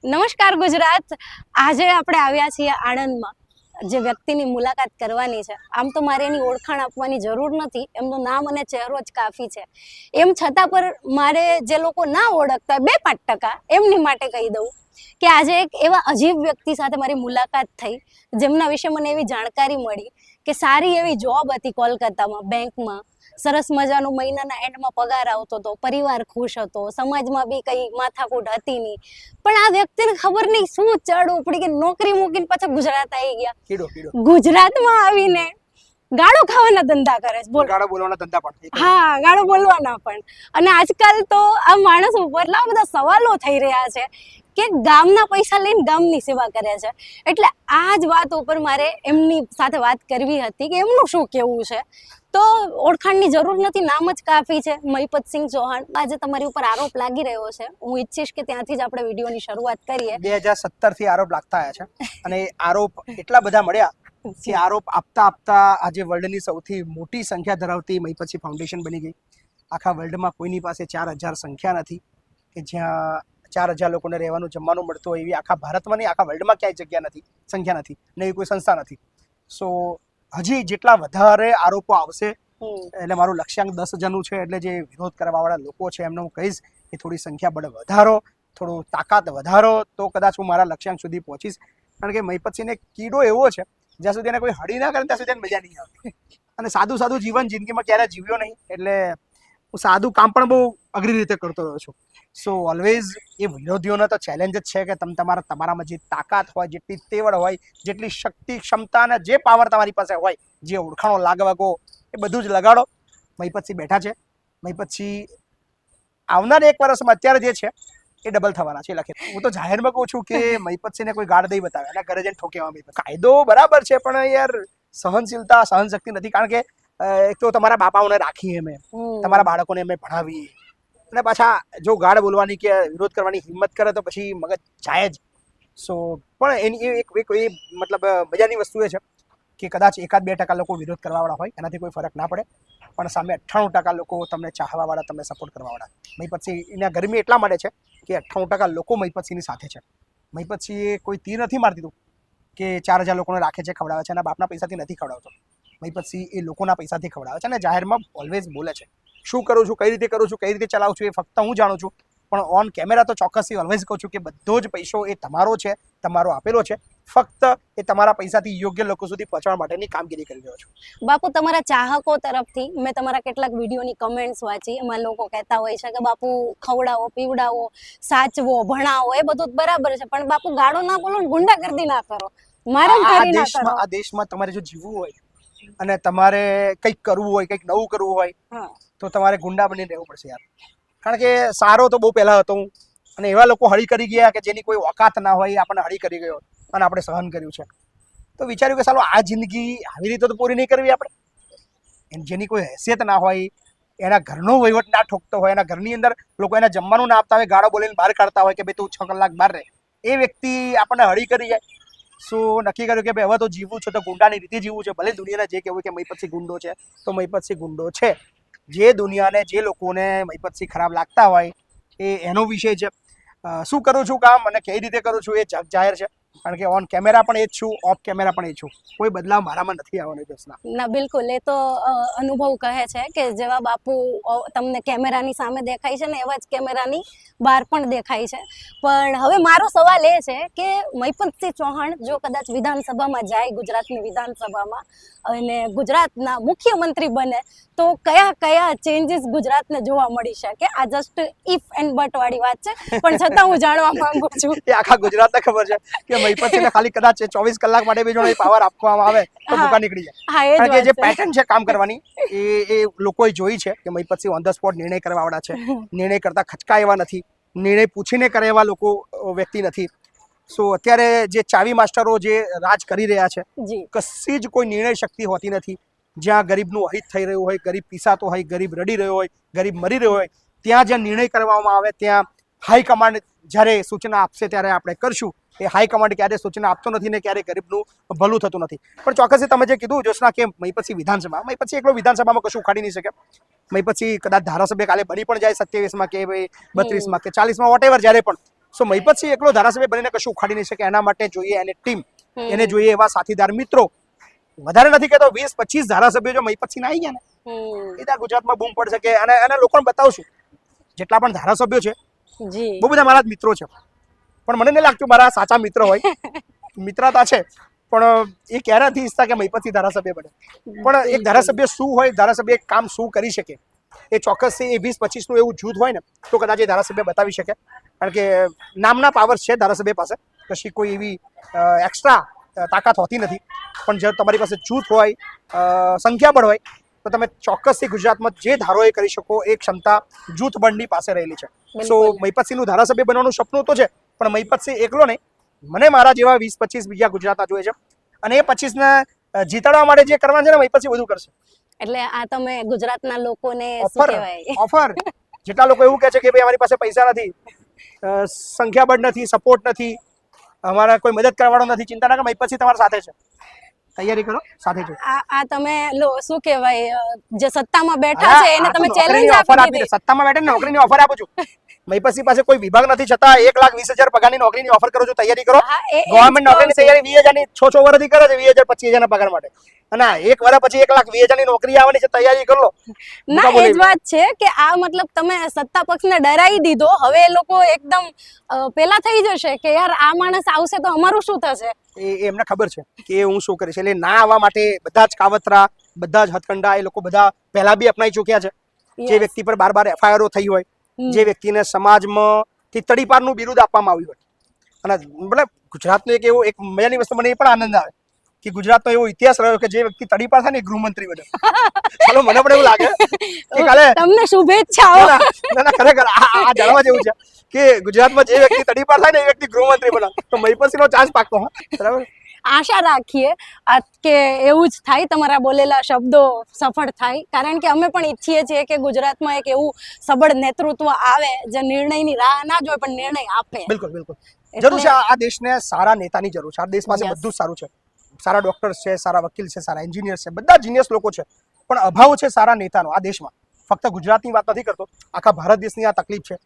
નમસ્કાર ગુજરાત. આજે આપણે આવ્યા છીએ આણંદમાં, જે વ્યક્તિની મુલાકાત કરવાની છે. આમ તો મારે એની ઓળખાણ આપવાની જરૂર નથી, એમનું નામ અને ચહેરો જ કાફી છે. એમ છતાં પર મારે જે લોકો ના ઓળખતા 2-5% એમની માટે કહી દઉં કે આજે એક એવા અજીબ વ્યક્તિ સાથે મારી મુલાકાત થઈ, જેમના વિશે મને એવી જાણકારી મળી કે સારી એવી જોબ હતી કોલકાતામાં બેંકમાં, સરસ મજાનો મહિનાના એન્ડમાં પગાર આવતો હતો, પરિવાર ખુશ હતો, સમાજમાં બી કઈ માથાકૂટ હતી નહીં. પણ આ વ્યક્તિને ખબર નહીં શું ચડ ઉપડી કે નોકરી મૂકીને પાછા ગુજરાત આવી ગયા. ગુજરાતમાં આવીને ગાળો ખાવાના ધંધા કરે છે. બોલ, ગાળો બોલવાના ધંધા પણ. હા, ગાળો બોલવાના પણ. અને આજકાલ તો આ માણસ ઉપર એટલા બધા સવાલો થઈ રહ્યા છે કે ગામના પૈસા લઈને ગામની સેવા કરે છે. એટલે આ જ વાત ઉપર મારે એમની સાથે વાત કરવી હતી કે એમનું શું કેવું છે. તો ઓળખાણની જરૂર નથી, નામ જ કાફી છે, મહિપતસિંહ ચૌહાણ. આજે તમારી ઉપર આરોપ લાગી રહ્યો છે. હું ઈચ્છીશ કે ત્યાંથી જ આપણે વિડીયોની શરૂઆત કરીએ. 2017 થી આરોપ લાગતા આવ્યા છે અને આરોપ એટલા બધા મળ્યા કે આરોપ આપતા આપતા આજે વર્લ્ડની સૌથી મોટી સંખ્યા ધરાવતી મહિપતસિંહ ફાઉન્ડેશન બની ગઈ. આખા વર્લ્ડમાં કોઈની પાસે 4000 સંખ્યા નથી કે જ્યાં 4000 લોકોને રહેવાનું જમવાનું મળતું હોય. એવી આખા ભારતમાં નહીં, આખા વર્લ્ડમાં ક્યાંય જગ્યા નથી, સંખ્યા નથી ને એવી કોઈ સંસ્થા નથી. સો હજી જેટલા વધારે આરોપો આવશે એટલે મારું લક્ષ્યાંક 10,000નું છે. એટલે જે વિરોધ કરવાવાળા લોકો છે એમને હું કહીશ કે થોડી સંખ્યા બળ વધારો, થોડું તાકાત વધારો, તો કદાચ હું મારા લક્ષ્યાંક સુધી પહોંચીશ. કારણ કે મહિપતસિંહને કીડો એવો છે, જ્યાં સુધી એને કોઈ હળી ના કરે ત્યાં સુધી એને મજા નહીં આવતી. અને સાદું જીવન જિંદગીમાં ક્યારે જીવ્યો નહીં, એટલે હું સાદું કામ પણ બહુ અઘરી રીતે કરતો રહ્યો છું. સો ઓલવેઝ એ વિરોધીઓનો તો ચેલેન્જ જ છે કે તમે તમારામાં જે તાકાત હોય, જેટલી તેવડ હોય, જેટલી શક્તિ ક્ષમતા અને જે પાવર તમારી પાસે હોય, જે ઓળખાણો લાગવાગો એ બધું જ લગાડો. મહિપતસિંહ બેઠા છે. મહિપતસિંહ આવનાર 1 વર્ષમાં અત્યારે જે છે એ ડબલ થવાના છે લખે. હું તો જાહેરમાં કહું છું કે મહિપતસિંહને કોઈ ગાળ દઈ બતાવે એના ઘરે જઈને ઠોકેવા. કાયદો બરાબર છે પણ યાર સહનશીલતા સહનશક્તિ નથી. કારણ કે એક તો તમારા બાપાઓને રાખી અમે, તમારા બાળકોને અમે ભણાવી, અને પાછા જો ગાળ બોલવાની કે વિરોધ કરવાની હિંમત કરે તો પછી મગજ જાય જ. સો પણ એની એક મતલબ મજાની વસ્તુ એ છે કે કદાચ 1-2% લોકો વિરોધ કરવાવાળા હોય, એનાથી કોઈ ફરક ના પડે, પણ સામે 98% લોકો તમને ચાહવાવાળા, તમને સપોર્ટ કરવાવાળા. મહિપતસિંહના ગરમી એટલા માટે છે કે 98% લોકો મહિપતસિંહની સાથે છે. મહિપતસિંહ કોઈ તીર નથી મારતી તું કે 4000 લોકોને રાખે છે, ખવડાવે છે, એના બાપના પૈસાથી નથી ખવડાવતો. મહિપતસિંહ એ લોકોના પૈસાથી ખવડાવે છે અને જાહેરમાં ઓલવેઝ બોલે છે શું કરું છું, કઈ રીતે કરું છું, કઈ રીતે ચલાવું છું એ ફક્ત હું જાણું છું. પણ ઓન કેમેરા તો ચોક્કસથી ઓલવેઝ કહું છું કે બધો જ પૈસો એ તમારો છે, તમારો આપેલો છે. ફક્ત એ તમારા પૈસાથી યોગ્ય લોકો સુધી પહોંચવા માટેની કામગીરી કરી રહ્યો છું. બાપુ, તમારા ચાહકો તરફથી મેં તમારા કેટલાક વિડીયોની કમેન્ટ્સ વાંચી, એમાં લોકો કહેતા હોય છે કે બાપુ ખવડાવો, પીવડાવો, સાચવો, ભણાવો, એ બધું બરાબર છે, પણ બાપુ ગાળો ના બોલો ને ગુંડાગર્દી ના કરો, મારામારી ના કરો. આ દેશમાં તમારે જો જીવવું હોય અને તમારે કંઈક કરવું હોય, કંઈક નવું કરવું હોય, તો તમારે ગુંડા બનીને રહેવું પડશે યાર. કારણ કે સારો તો બહુ પહેલા હતો હું, અને એવા લોકો હળી કરી ગયા કે જેની કોઈ ઓકાત ના હોય, આપણને હળી કરી ગયો અને આપણે સહન કર્યું છે. તો વિચાર્યું કે સાલો આ જિંદગી આવી રીતે તો પૂરી નહીં કરવી આપણે. જેની કોઈ હેસિયત ના હોય, એના ઘરનો વહીવટ ના ઠોકતો હોય, એના ઘરની અંદર લોકો એને જમવાનું ના આપતા હોય, ગાળો બોલીને બહાર કાઢતા હોય કે ભાઈ તું 6 કલાક બહાર રહે, એ વ્યક્તિ આપણને હળી કરી જાય. શું નક્કી કર્યું કે ભાઈ હવે તો જીવવું છે તો ગુંડાની રીતે જીવવું છે. ભલે દુનિયાને જે કહેવું કે મહિપતસિંહ ગુંડો છે તો મહિપતસિંહ ગુંડો છે. જે દુનિયાને, જે લોકોને મહિપતસિંહ ખરાબ લાગતા હોય એ એનો વિષય છે. શું કરું છું કામ અને કઈ રીતે કરું છું એ જગ જાહેર છે. કારણ કે ઓન કેમેરા પણ એ જ છું, ઓફ કેમેરા પણ એ છું. કોઈ બદલાવ મારામાં નથી આવવાનો દોસ્તના. ના, બિલકુલ. એ તો અનુભવ કહે છે કે જેવા બાપુ તમને કેમેરાની સામે દેખાય છે ને એવા જ કેમેરાની બહાર પણ દેખાય છે. પણ હવે મારો સવાલ એ છે કે મહિપતસિંહ ચૌહાણ જો કદાચ વિધાનસભામાં જાય, ગુજરાતની વિધાનસભામાં, અને ગુજરાતના મુખ્યમંત્રી બને તો કયા કયા ચેન્જીસ ગુજરાતને જોવા મળી શકે? આ જસ્ટ ઇફ એન્ડ બટ વાળી વાત છે, પણ છતાં હું જાણવા માંગુ છું. એ આખા ગુજરાતને ખબર છે કે મહિપતસિંહને ખાલી કદાચ 24 કલાક માટે બી જો પાવર આપવામાં આવે તો ભૂકા નીકળી જાય. કારણ કે જે પેટર્ન છે કામ કરવાની એ લોકોએ જોઈ છે કે મહિપતસિંહ ઓન ધ સ્પોટ નિર્ણય કરવાવાળા છે. નિર્ણય કરતા ખચકા એવા નથી, નિર્ણય પૂછીને કરે એવા લોકો વ્યક્તિ નથી. સો અત્યારે જે ચાવી માસ્ટરો જે રાજ કરી રહ્યા છે, કશી જ કોઈ નિર્ણય શક્તિ હોતી નથી. જ્યાં ગરીબનું અહિત થઈ રહ્યું હોય, ગરીબ પીસાતો હોય, ગરીબ રડી રહ્યો હોય, ગરીબ મરી રહ્યો હોય, ત્યાં જ્યાં નિર્ણય કરવામાં આવે ત્યાં હાઈકમાન્ડ જ્યારે સૂચના આપશે ત્યારે આપણે કરશું. એ હાઈકમાન્ડ ક્યારે સૂચના આપતો નથી ને ક્યારે ગરીબનું ભલું થતું નથી. પણ ચોક્કસથી તમે જે કીધું જોશના કે મહિપતસિંહ મહિપતસિંહ એકલો વિધાનસભામાં કશું ઉખાડી નહીં શકે. મહિપતસિંહ કદાચ ધારાસભ્ય કાલે બની પણ જાય 27માં કે 32માં કે 40માં, વોટેવર જ્યારે પણ. સો મહિપતસિંહ એકલો ધારાસભ્ય બનીને કશું ઉખાડી નહીં શકે. એના માટે જોઈએ એને ટીમ, એને જોઈએ એવા સાથીદાર મિત્રો. વધારે નથી કહેતો, 20-25 ધારાસભ્યો જો મહિપતસિંહ આવી ગયા ને એ ત્યાં ગુજરાતમાં બૂમ પડશે કે અને લોકોને બતાવશું. જેટલા પણ ધારાસભ્યો છે જી બહુ બધા મારા જ મિત્રો છે, પણ મને નહીં લાગતું મારા સાચા મિત્ર હોય. મિત્રતા છે પણ એ ક્યારે નથી ઈચ્છતા કે મહિપતસિંહ ધારાસભ્ય બને. પણ એક ધારાસભ્ય શું હોય, ધારાસભ્ય એક કામ શું કરી શકે, એ ચોક્કસથી એ 20-25 નું એવું જૂથ હોય ને તો કદાચ એ ધારાસભ્ય બતાવી શકે. કારણ કે નામના પાવર છે ધારાસભ્ય પાસે, કશી કોઈ એવી એક્સ્ટ્રા તાકાત હોતી નથી. પણ જો તમારી પાસે જૂથ હોય, સંખ્યાબળ હોય, તો તમે ચોક્કસથી ગુજરાતમાં જે ધારો એ કરી શકો એ ક્ષમતા જૂથ બળની પાસે રહેલી છે. સો મહિપતસિંહનું ધારાસભ્ય બનવાનું સપનું તો છે, પણ મહિપતસિંહ એકલો નહીં, મને મારા જેવા 20-25 બીજા ગુજરાતના જોઈએ છે. અને એ 25ને જીતાડવા માટે જે કરવાનું છે ને મહિપતસિંહ બધું કરશે. એટલે આ તમે ગુજરાતના લોકોને શું ઓફર કહેવાય, ઓફર જેટલા લોકો એવું કહે છે કે ભાઈ અમારી પાસે પૈસા નથી, સંખ્યાબળ નથી, સપોર્ટ નથી, અમારા કોઈ મદદ કરવાનો નથી, ચિંતા ના કરો, મહિપતસિંહ તમારા સાથે છે, તૈયારી કરો, સાથે છો. આ તમે શું કહેવાય, જે સત્તામાં બેઠા છે એને તમે ચેલેન્જ ઓફર આપી આપી દીધી. સત્તામાં બેઠે નોકરીની ઓફર આપું છું. મહિપતસિંહ પાસે કોઈ વિભાગ નથી છતાં 1,20,000 પગારની નોકરીની ઓફર કરું છું, તૈયારી કરો. હા, એ જ ગવર્મેન્ટ નોકરીની કહું છું. તૈયારી 20,000 ની 6 વર્ષથી કરે છે, 20,000-25,000 ના પગાર માટે. અને એક વર્ષ પછી 1,20,000 ની નોકરી આવવાની છે, તૈયારી કરી લો. ના, એ જ વાત છે કે આ મતલબ તમે સત્તા પક્ષને ડરાવી દીધો, હવે એ લોકો એકદમ પેલા થઈ જશે કે યાર આ માણસ આવશે તો અમારું શું થશે. એ એમને ખબર છે કે હું શું કરીશ, એટલે ના આવવા માટે બધા જ કાવતરા, બધા જ હથકંડા એ લોકો બધા પહેલા બી અપનાવી ચૂક્યા છે. જે વ્યક્તિ પર બાર એફઆઈઆર થઈ હોય, જે વ્યક્તિને સમાજમાં તડીપારનું બિરુદ આપવામાં આવ્યું હોય. અને મતલબ ગુજરાતનો એક મજાની વસ્તુ મને એ પણ આનંદ આવે કે ગુજરાતનો એવો ઇતિહાસ રહ્યો કે જે વ્યક્તિ તડીપાર થાય ને એ ગૃહમંત્રી બને. ચાલો મને પણ એવું લાગે કે કાલે તમને શુભેચ્છાઓ. ના ખરેખર આ જાણવા જેવું છે કે ગુજરાતમાં જે વ્યક્તિ તડીપાર થાય ને એ વ્યક્તિ ગૃહમંત્રી બને, તો મહિપતસિંહનો ચાન્સ પાક્કો. બરાબર, આશા રાખીએ કે એવું જ થાય, તમારા બોલેલા શબ્દો સફળ થાય, કારણ કે અમે પણ ઈચ્છીએ છીએ કે ગુજરાતમાં એક એવું સબળ નેતૃત્વ આવે જે નિર્ણયની રાહ ના જોય પણ નિર્ણય આપે. બિલકુલ બિલકુલ જરૂર છે. આ દેશને સારા નેતાની જરૂર છે. આ દેશ પાસે બધું જ સારું છે, સારા ડોક્ટર્સ છે, સારા વકીલ છે, સારા એન્જિનિયર છે, બધા જીનિયસ લોકો છે, પણ અભાવ છે સારા નેતાનો આ દેશમાં. ફક્ત ગુજરાતની વાત નથી કરતો, આખા ભારત દેશની આ તકલીફ છે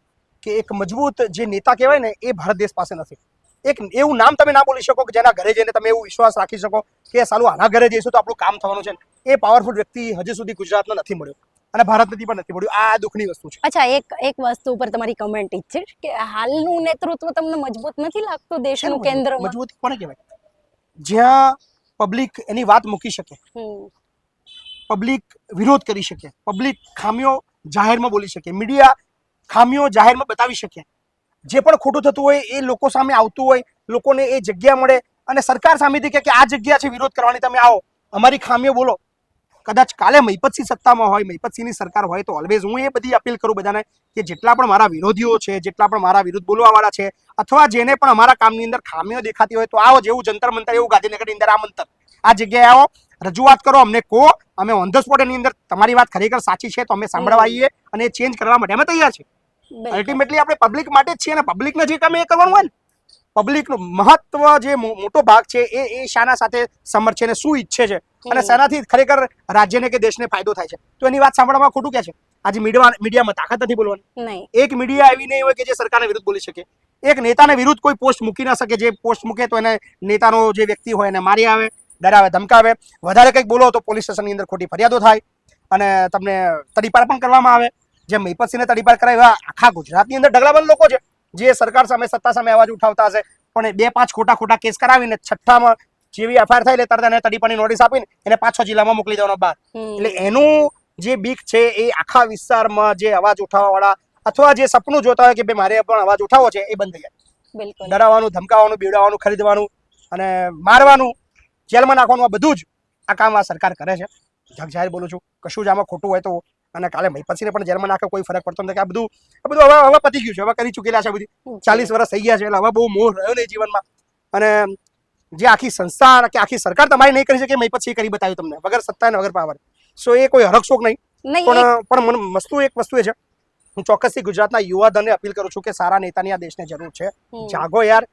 કે એક મજબૂત જે નેતા કહેવાય ને એ ભારત દેશ પાસે નથી. એક એવું નામ તમે ના બોલી શકો કે જેના ઘરે જઈને તમે એવું વિશ્વાસ રાખી શકો કે સાલું આના ઘરે જઈશું તો આપણું કામ થવાનું છે. એ પાવરફુલ વ્યક્તિ હજી સુધી ગુજરાતમાં નથી મળ્યો અને ભારતમાંથી પણ નથી મળ્યું. આ દુઃખની વસ્તુ છે. અચ્છા, એક વસ્તુ ઉપર તમારી કમેન્ટ ઈચ્છીશ કે હાલનું નેતૃત્વ તમને મજબૂત નથી લાગતું દેશનું કેન્દ્રમાં? મજબૂતી કોને કહેવાય? જ્યાં પબ્લિક એની વાત મૂકી શકે, પબ્લિક વિરોધ કરી શકે, પબ્લિક ખામીઓ જાહેરમાં બોલી શકે, મીડિયા ખામીઓ જાહેરમાં બતાવી શકે, જે પણ ખોટું થતું હોય એ લોકો સામે આવતું હોય, લોકોને એ જગ્યા મળે અને સરકાર સામેથી કે આ જગ્યા છે વિરોધ કરવાની, તમે આવો, અમારી ખામીઓ બોલો. કદાચ કાલે મહિપતસિંહ સત્તામાં હોય, મહિપતસિંહની સરકાર હોય, તો ઓલવેઝ હું એ બધી અપીલ કરું બધાને કે જેટલા પણ મારા વિરોધીઓ છે, જેટલા પણ મારા વિરુદ્ધ બોલવાવાળા છે, અથવા જેને પણ અમારા કામની અંદર ખામીઓ દેખાતી હોય, તો આવો, જેવું જંતર મંતર એવું ગાંધીનગરની અંદર આ મંતર, આ જગ્યાએ આવો, રજૂઆત કરો, અમને કહો, અમે ઓન ધ સ્પોટ એની અંદર તમારી વાત ખરેખર સાચી છે તો અમે સાંભળવા આવીએ અને ચેન્જ કરવા માટે અમે તૈયાર છીએ. અલ્ટિમેટલી આપણે પબ્લિક માટે જ છીએ અને પબ્લિકને જે કામ એ કરવાનું હોય ને, પબ્લિકનું મહત્વ જે મોટો ભાગ છે એ શાના સાથે સમર્થ છે અને શું ઈચ્છે છે અને શાનાથી ખરેખર રાજ્યને કે દેશને ફાયદો થાય છે, તો એની વાત સાંભળવામાં ખોટું ક્યાં છે? આજે મીડિયામાં તાકાત નથી બોલવાની. એક મીડિયા એવી નહીં હોય કે જે સરકારના વિરુદ્ધ બોલી શકે, એક નેતાને વિરુદ્ધ કોઈ પોસ્ટ મૂકી ના શકે, જે પોસ્ટ મૂકે તો એને નેતાનો જે વ્યક્તિ હોય એને મારી આવે, ડરાવે, ધમકાવે, વધારે કંઈક બોલો તો પોલીસ સ્ટેશનની અંદર ખોટી ફરિયાદો થાય અને તમને તડીપાર પણ કરવામાં આવે. જેમ મહિપતસિંહને તડીપાર કરાવ્યા, આખા ગુજરાતની અંદર ઢગલાબંધ લોકો છે જે સરકાર સામે, સત્તા સામે અવાજ ઉઠાવતા હશે, પણ 2-5 ખોટા કેસ કરાવીને છઠ્ઠામાં જેવી એફઆઈઆર થાય એટલે તરત એને તડીપારની નોટિસ આપીને એને 5-6 જિલ્લામાં મોકલી દેવાનો બહાર. એટલે એનું જે બીક છે એ આખા વિસ્તારમાં જે અવાજ ઉઠાવવાવાળા અથવા જે સપનું જોતા હોય કે ભાઈ મારે પણ અવાજ ઉઠાવવો છે, એ બંધ થઈ જાય. ડરાવવાનું, ધમકાવવાનું, બીવડાવવાનું, ખરીદવાનું અને મારવાનું, જેલમાં નાખવાનું, આ બધું જ આ કામ આ સરકાર કરે છે. જગ જાહેર બોલું છું, કશું જ આમાં ખોટું હોય તો, અને કાલે મહિપતસિંહને પણ જેલમાં નાખે કોઈ ફરક પડતો નથી. આ બધું હવે પતી ગયું છે, હવે કરી ચૂકેલા છે, બધી 40 વર્ષ થઈ ગયા છે, એટલે હવે બહુ મોહ રહ્યો નહીં જીવનમાં. અને જે આખી સંસ્થા કે આખી સરકાર તમારી નહીં કરી શકે, મહિપતસિંહ કરી બતાવ્યું તમને, વગર સત્તા અને વગર પાવર. સો એ કોઈ હરકશોક નહીં. પણ મને એક વસ્તુ એ છે, હું ચોક્કસથી ગુજરાતના યુવાધનને અપીલ કરું છું કે સારા નેતાની આ દેશને જરૂર છે. જાગો યાર.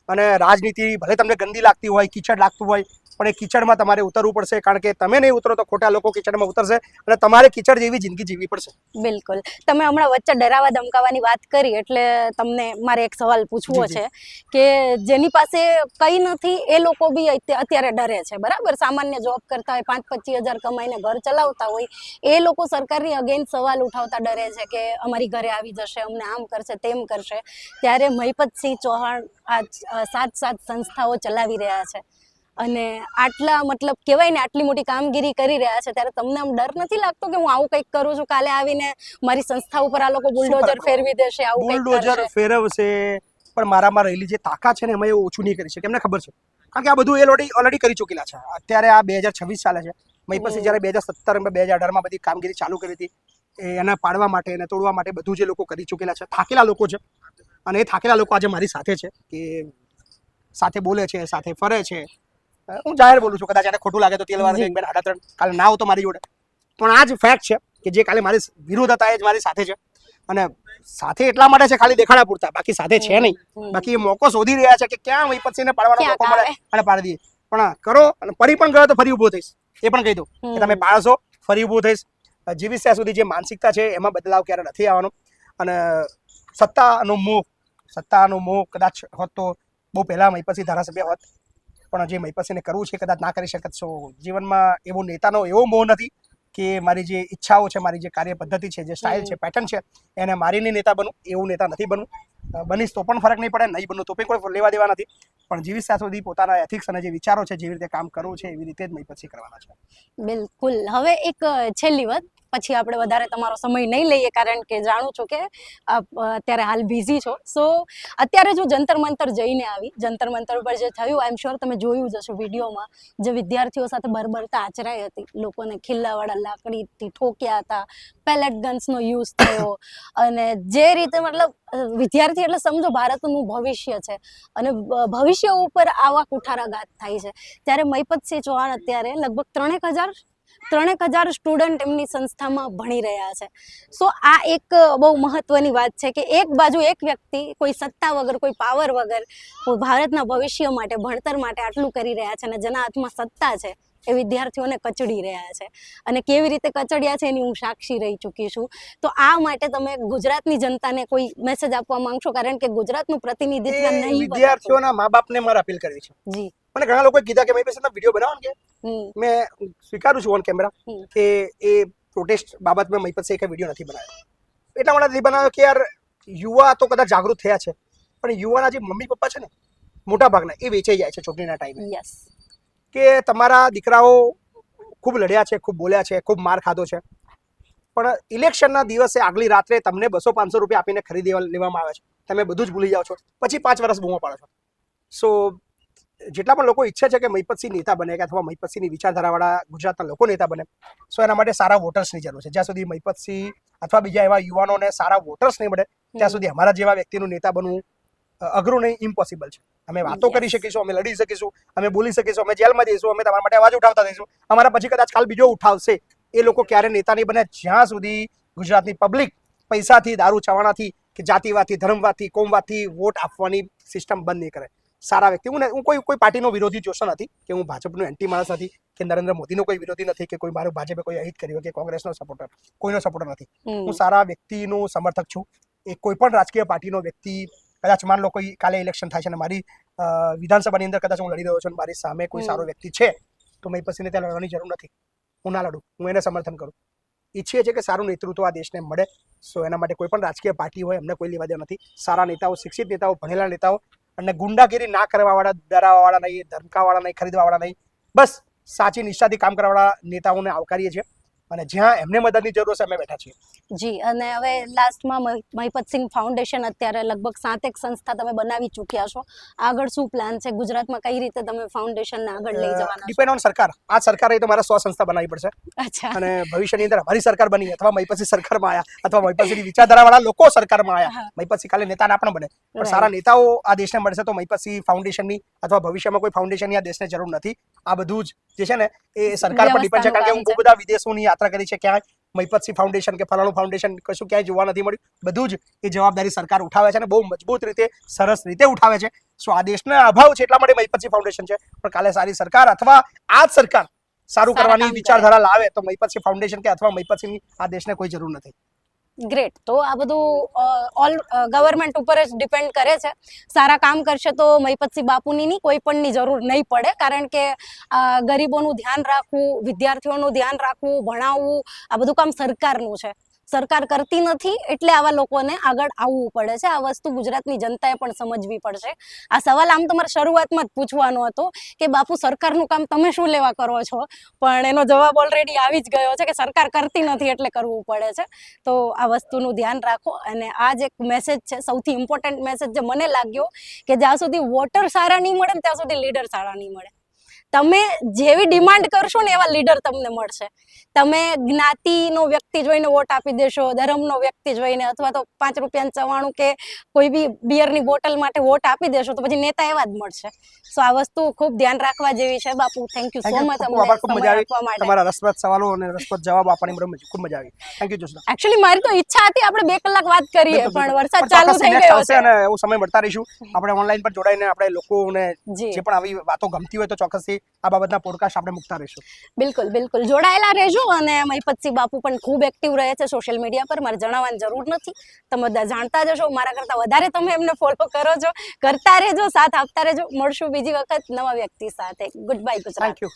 અને રાજનીતિ ભલે તમને ગંદી લાગતી હોય, કીચડ લાગતું હોય, પણ એ કિચડમાં તમારે ઉતરવું પડશે, કારણ કે તમે નહીં ઉતરો તો ખોટા લોકો કિચડમાં ઉતરશે અને તમારે કિચડ જેવી જિંદગી જીવવી પડશે. બિલકુલ. તમે હમણાં વચ્ચે ડરાવા ધમકાવાની વાત કરી એટલે તમને મારે એક સવાલ પૂછવો જી, છે કે જેની પાસે કંઈ નથી એ લોકો બી અત્યારે ડરે છે, બરાબર? સામાન્ય જોબ કરતા હોય, 5-25 હજાર કમાઈને ઘર ચલાવતા હોય, એ લોકો સરકારની અગેન્સ્ટ સવાલ ઉઠાવતા ડરે છે કે અમારી ઘરે આવી જશે, અમને આમ કરશે, તેમ કરશે. ત્યારે મહિપતસિંહ ચૌહાણ આ 7 સંસ્થાઓ ચલાવી રહ્યા છે અને આટલા મતલબ કહેવાય ને આટલી મોટી કામગીરી કરી રહ્યા છે, ત્યારે તમને આમ ડર નથી લાગતો કે હું આવું કંઈક કરું છું, કાલે આવીને મારી સંસ્થા ઉપર આ લોકો બુલડોઝર ફેરવી દેશે, આવું કંઈક બુલડોઝર કરશે? ફેરવશે, પણ મારામાં રહેલી જે તાકાત છે ને એમાં એ ઓછું નહીં કરી શકે, એમને ખબર છે. કારણ કે આ બધું એ ઓલરેડી કરી ચૂકેલા છે. અત્યારે આ 2026 ચાલે છે. મહિપતસિંહ જ્યારે 2017 2018 બધી કામગીરી ચાલુ કરી હતી, એના પાડવા માટે એને તોડવા માટે બધું જે લોકો કરી ચૂકેલા છે, થાકેલા લોકો છે. અને એ થાકેલા લોકો આજે મારી સાથે છે, કે સાથે બોલે છે, સાથે ફરે છે. હું જાહેર બોલું છું, કદાચ એને ખોટું લાગે તો તેલવાર એક બેન આડા ત્રણ કાલે ના હોતો મારી જોડે, પણ આ જ ફેક્ટ છે કે જે કાલે મારી વિરોધ હતા એ જ મારી સાથે છે. અને સાથે એટલા માટે છે ખાલી દેખાડા પૂરતા, બાકી સાથે છે નહીં. બાકી એ મોકો શોધી રહ્યા છે કે ક્યાં મહિપતસિંહને પાડવાનો મોકો મળે અને પાડી દઈએ. પણ કરો, અને પડી પણ ગયો તો ફરી ઊભો થઈશ, એ પણ કહી દઉં કે તમે પાડશો ફરી ઊભો થઈશ. જીવીશ ત્યાં સુધી જે માનસિકતા છે એમાં બદલાવ ક્યારે નથી આવવાનો. અને સત્તાનો મોહ કદાચ હોત તો બહુ પહેલા મહિપતસિંહ ધારાસભ્ય હોત, પણ જે મહિપતસિંહને કરવું છે કદાચ ના કરી શકત. જીવનમાં એવો નેતાનો એવો મોહ નથી કે મારી જે ઈચ્છાઓ છે, મારી જે કાર્ય પદ્ધતિ છે, જે સ્ટાઇલ છે, પેટર્ન છે, એને મારીને નેતા બનવું, એવું નેતા નથી બનવું. બનીશ તો પણ ફરક નહીં પડે, નહીં બનવું તો પણ કોઈ લેવા દેવા નથી. પણ જીવીશ ત્યાં સુધી પોતાના એથિક્સ અને જે વિચારો છે, જેવી રીતે કામ કરવું છે એવી રીતે જ મહિપતસિંહ કરવાના છે. બિલકુલ. હવે એક છેલ્લી વાત, પછી આપણે વધારે તમારો સમય નહીં લઈએ કારણ કે જાણું છું કે અત્યારે હાલ બિઝી છો. સો અત્યારે જો જંતર મંતર જઈને આવી, જંતર મંતર પર જે થયું, આઈ એમ શ્યોર તમે જોયું જ હશે વિડીયોમાં, જે વિદ્યાર્થીઓ સાથે બર્બરતા આચરાઈ હતી, લોકોને ખિલ્લાવાળા લાકડીથી ઠોક્યા હતા, પેલેટ ગન્સનો યુઝ થયો, અને જે રીતે મતલબ વિદ્યાર્થી એટલે સમજો ભારતનું ભવિષ્ય છે અને ભવિષ્ય ઉપર આવા કુઠારાઘાત થાય છે, ત્યારે મહિપતસિંહ ચૌહાણ અત્યારે લગભગ 3,000 સ્ટુડન્ટ એમની સંસ્થામાં ભણી રહ્યા છે. સો આ એક બહુ મહત્વની વાત છે કે એક બાજુ એક વ્યક્તિ કોઈ સત્તા વગર, કોઈ પાવર વગર ભારતના ભવિષ્ય માટે, ભણતર માટે આટલું કરી રહ્યા છે, અને જેના હાથમાં સત્તા છે એ વિદ્યાર્થીઓને કચડી રહ્યા છે, અને કેવી રીતે કચડ્યા છે એની હું સાક્ષી રહી ચૂકી છું. તો આ માટે તમે ગુજરાતની જનતાને કોઈ મેસેજ આપવા માંગશો, કારણ કે ગુજરાતનું પ્રતિનિધિત્વ નહીં વિદ્યાર્થીઓના મા બાપને મારે અપીલ કરવી છે. જી. મને ઘણા લોકોએ કીધા કે મહિપતસિંહનો વિડીયો બનાવો ને, કે મેં સ્વીકારું છું ઓન કેમેરા કે એ પ્રોટેસ્ટ બાબત મેં મહિપતસિંહ એક વિડીયો નથી બનાવ્યો. એટલા માટે નથી બનાવ્યો કે યાર યુવા તો કદાચ જાગૃત થયા છે, પણ યુવાના જે મમ્મી પપ્પા છે ને, મોટા ભાગના એ વેચાઈ જાય છે ચૂંટણીના ટાઈમે. યસ. કે તમારા દીકરાઓ ખૂબ લડ્યા છે, ખૂબ બોલ્યા છે, ખૂબ માર ખાધો છે, પણ ઇલેક્શનના દિવસે આગલી રાત્રે તમને 200-500 રૂપિયા આપીને ખરીદી લેવામાં આવે છે. તમે બધું જ ભૂલી જાઓ છો, પછી 5 વર્ષ બૂમો પાડો છો. સો જેટલા પણ લોકો ઈચ્છે છે કે મહિપતસિંહ નેતા બને, કે અથવા મહિપતસિંહની વિચારધારાવાળા ગુજરાતના લોકો નેતા બને, સો એના માટે સારા વોટર્સની જરૂર છે. જ્યાં સુધી મહિપતસિંહ અથવા બીજા એવા યુવાનોને સારા વોટર્સ નહીં મળે, ત્યાં સુધી અમારા જેવા વ્યક્તિનું નેતા બનવું અઘરું નહીં, ઇમ્પોસિબલ છે. અમે વાતો કરી શકીશું, અમે લડી શકીશું, અમે બોલી શકીશું, અમે જેલમાં જઈશું, અમે તમારા માટે અવાજ ઉઠાવતા થઈશું. અમારા પછી કદાચ કાલ બીજો ઉઠાવશે. એ લોકો ક્યારે નેતા નહીં બને જ્યાં સુધી ગુજરાતની પબ્લિક પૈસાથી, દારૂ ચવાણાથી, કે જાતિવાદથી, ધર્મવાદથી, કોમવાદથી વોટ આપવાની સિસ્ટમ બંધ નહીં કરે. સારા વ્યક્તિ, હું કોઈ પાર્ટીનો વિરોધી જોશો નથી, કે હું ભાજપનો એન્ટી માણસ નથી, કે નરેન્દ્ર મોદીનો કોઈ વિરોધી નથી, કે કોઈ મારું ભાજપે કોઈ અહિત કર્યું, કે કોંગ્રેસનો સપોર્ટર, કોઈનો સપોર્ટર નથી. હું સારા વ્યક્તિનું સમર્થક છું. એ કોઈ પણ રાજકીય પાર્ટીનો વ્યક્તિ, કદાચ માન લો કોઈ કાલે ઇલેક્શન થાય છે અને મારી વિધાનસભાની અંદર કદાચ હું લડી રહ્યો છું અને મારી સામે કોઈ સારો વ્યક્તિ છે, તો મહિપતસિંહને ત્યાં લડવાની જરૂર નથી. હું ના લડું, હું એને સમર્થન કરું. ઈચ્છીએ છીએ કે સારું નેતૃત્વ આ દેશને મળે. સો એના માટે કોઈ પણ રાજકીય પાર્ટી હોય એમને કોઈ લેવા દેવા નથી. સારા નેતાઓ, શિક્ષિત નેતાઓ, ભણેલા નેતાઓ, અને ગુંડાગીરી ના કરવાવાળા, ડરાવવાવાળા નહીં, ધમકાવાળા નહીં, ખરીદવાવાળા નહીં, બસ સાચી નિષ્ઠાથી કામ કરવાવાળા નેતાઓને આવકારીએ છીએ. અને જ્યાં એમને મદદની જરૂર છે અમે બેઠા છીએ. જી. અને હવે લાસ્ટમાં મહિપતસિંહ ફાઉન્ડેશન અત્યારે લગભગ 7 સંસ્થા તમે બનાવી ચૂક્યા છો. આગળ શું પ્લાન છે? ગુજરાતમાં કઈ રીતે તમે ફાઉન્ડેશનને આગળ લઈ જવાના છો? ડિપેન્ડ ઓન સરકાર. આ સરકાર રહી તો મારે 100 સંસ્થા બનાવવી પડશે. અચ્છા. અને ભવિષ્યની અંદર અમારી સરકાર બની, અથવા મહિપતસિંહ સરકારમાં આવ્યા, અથવા મહિપતસિંહની વિચારધારાવાળા લોકો સરકારમાં આવ્યા, મહિપતસિંહ કાલે નેતા ના પણ બને, પણ સારા નેતાઓ આ દેશને મળશે તો મહિપતસિંહ ફાઉન્ડેશનની અથવા ભવિષ્યમાં કોઈ ફાઉન્ડેશનની આ દેશને જરૂર નથી. આ બધું જ જે છે ને એ સરકાર પર ડિપેન્ડ છે. કારણ કે હું બહુ બધા વિદેશોની યાત્રા કરી છે, ક્યાંય મહિપતસિંહ ફાઉન્ડેશન કે ફલાણું ફાઉન્ડેશન કશું ક્યાંય જોવા નથી મળ્યું. બધું જ એ જવાબદારી સરકાર ઉઠાવે છે અને બહુ મજબૂત રીતે સરસ રીતે ઉઠાવે છે. સો આ દેશના અભાવ છે એટલા માટે મહિપતસિંહ ફાઉન્ડેશન છે, પણ કાલે સારી સરકાર અથવા આ જ સરકાર સારું સારા કરવાની કામ વિચારધારા લાવે તો મહિપતસિંહ ફાઉન્ડેશન કે અથવા મહિપતસિંહની આ દેશને કોઈ જરૂર નથી. ગ્રેટ. તો આ બધું ઓલ ગવર્મેન્ટ ઉપર જ ડિપેન્ડ કરે છે. સારા કામ કરશે તો મહિપતસિંહ બાપુની નહીં કોઈ પણની જરૂર નહીં પડે, કારણ કે ગરીબોનું ધ્યાન રાખવું, વિદ્યાર્થીઓનું ધ્યાન રાખવું, ભણાવવું, આ બધું કામ સરકારનું છે. સરકાર કરતી નથી એટલે આવા લોકોને આગળ આવવું પડે છે. આ વસ્તુ ગુજરાતની જનતાએ પણ સમજવી પડશે. આ સવાલ આમ તમારે શરૂઆતમાં જ પૂછવાનો હતો કે બાપુ સરકારનું કામ તમે શું લેવા કરો છો, પણ એનો જવાબ ઓલરેડી આવી જ ગયો છે કે સરકાર કરતી નથી એટલે કરવું પડે છે. તો આ વસ્તુનું ધ્યાન રાખો. અને આ જ એક મેસેજ છે, સૌથી ઇમ્પોર્ટન્ટ મેસેજ જે મને લાગ્યો કે જ્યાં સુધી વોટર સારા નહીં મળે ને ત્યાં સુધી લીડર સારા નહીં મળે. તમે જેવી ડિમાન્ડ કરશો ને એવા લીડર તમને મળશે. તમે જ્ઞાતિનો વ્યક્તિ જોઈને વોટ આપી દેશો, ધર્મનો વ્યક્તિ જોઈને, અથવા તો 5 રૂપિયાનું ચવાણું કે કોઈ બી બિયરની બોટલ માટે વોટ આપી દેશો તો પછી નેતા એવા જ મળશે. સો આ વસ્તુ ખૂબ ધ્યાન રાખવા જેવી છે. બાપુ થેન્ક યુ સો મચ ખૂબ આભાર, ખૂબ અમને મજા સમય આવી આપવા માટે. તમારા રસપ્રદ સવાલો અને રસપ્રદ જવાબ આપવાની ખૂબ મજા આવી. Thank you Joshna. એકચ્યુઅલી મારી તો ઈચ્છા હતી આપણે 2 કલાક વાત કરીએ, બિલકુલ, પણ બિલકુલ. વરસાદ પણ ચાલુ ચોક્કસ થઈ next ગયો આવશે છે. અને એવો સમય મળતા રહીશું. આપણે ઓનલાઈન પર જોડાઈને આપણે લોકોને જી. જે પણ આવી વાતો ગમતી હોય તો ચોક્કસથી આ બાબતના પોડકાસ્ટ આપણે મૂકતા રહીશું. બિલકુલ બિલકુલ જોડાયેલા રહેજો. અને મહિપતસિંહ બાપુ પણ ખૂબ એક્ટિવ રહે છે સોશિયલ મીડિયા પર, મારે જણાવવાની જરૂર નથી, તમે બધા જાણતા જ હશો. મારા કરતાં વધારે તમે એમને ફોલો કરો છો, કરતા રહેજો, સાથ આપતા રહેજો. મળશું બીજી વખત નવા વ્યક્તિ સાથે. Good bye Gujarat. Thank you.